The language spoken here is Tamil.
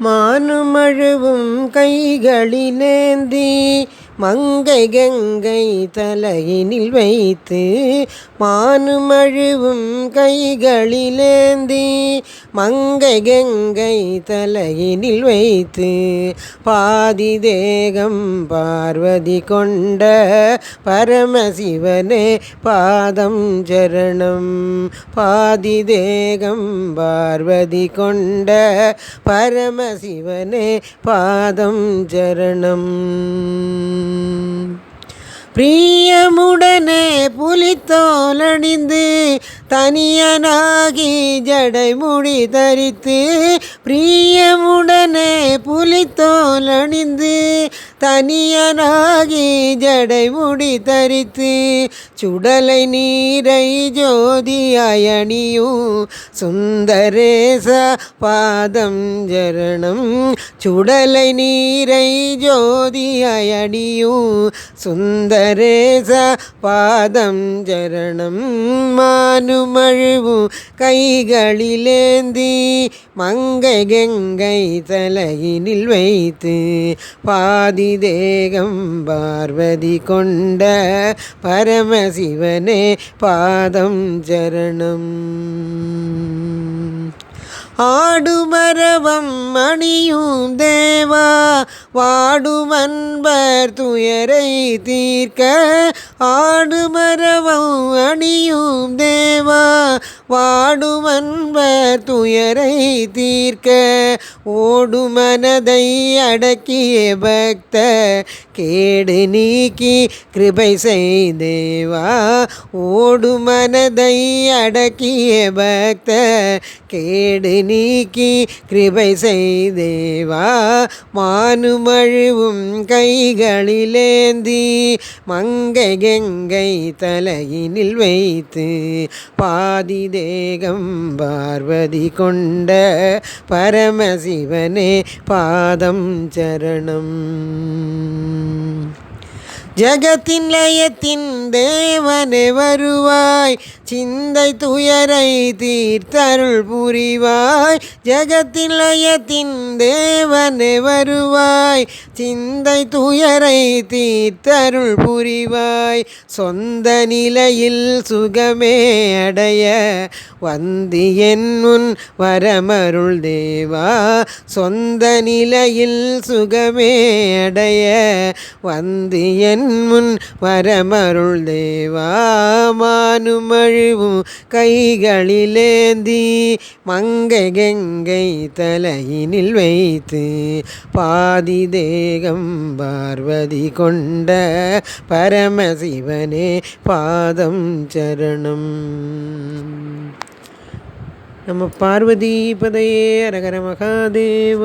மானுமழுவும் கைகளிலேந்தி மங்கை கங்கை தலையினில் வைத்து, மானுமழுவும் கைகளிலேந்தி மங்கை கங்கை தலையினில் வைத்து, பாதி தேகம் பார்வதி கொண்ட பரமசிவனே பாதம் சரணம். பாதி தேகம் பார்வதி கொண்ட பரமசிவனே பாதம் சரணம். பிரியமுடனே புலித்தோலணிந்து தனியனாகி ஜடைமுடி தரித்து, பிரியமுடனே புலித்தோலணிந்து தனியனாகி ஜடைமுடி தரித்து, சுடலை நீரை ஜோதியாய் அணியும் சுந்தரேச பாதம் சரணம். சுடலை நீரை ஜோதியாய் அணியும் சுந்தரேச பாதம் சரணம். மானுமழுவும் கைகளிலேந்தி மங்கை கங்கை தலையினில் வைத்து, பாதி தேகம் பார்வதி கொண்ட பரமசிவனே பாதம் சரணம். ஆடுமரவம் அணியும் தேவா வாடுமன்பர் துயரை தீர்க்க, ஆடுமரவம் அணியும் தேவா வாடுமன்பர் துயரை தீர்க்க, ஓடுமனதை அடக்கிய பக்த கேடு நீக்கி கிருபை செய்தேவா. ஓடுமனதை அடக்கிய பக்த கேடு நீக்கி கிருபை செய்தேவா. மானுமழுவும் கைகளிலேந்தி மங்கை கங்கை தலையினில் வைத்து, பாதி தேகம் பார்வதி கொண்ட பரமசிவனே பாதம் சரணம். ஜகத்தின் லயத்தின் தேவனே வருவாய், சிந்தை துயரை தீர்த்தருள் புரிவாய். ஜகத்தின் லயத்தின் தேவனே வருவாய், சிந்தை துயரை தீர்த்தருள் புரிவாய். சொந்த நிலையில் சுகமே அடைய வந்து என் முன் வரமருள் தேவா. சொந்த நிலையில் சுகமே அடைய வந்து என் முன் வரமருள் தேவா. மானுமழுவும் கைகளிலேந்தி மங்கை கங்கை தலையினில் வைத்து, பாதி தேகம் பார்வதி கொண்ட பரமசிவனே பாதம் சரணம். நம பார்வதி பதையே அரகர மகாதேவ.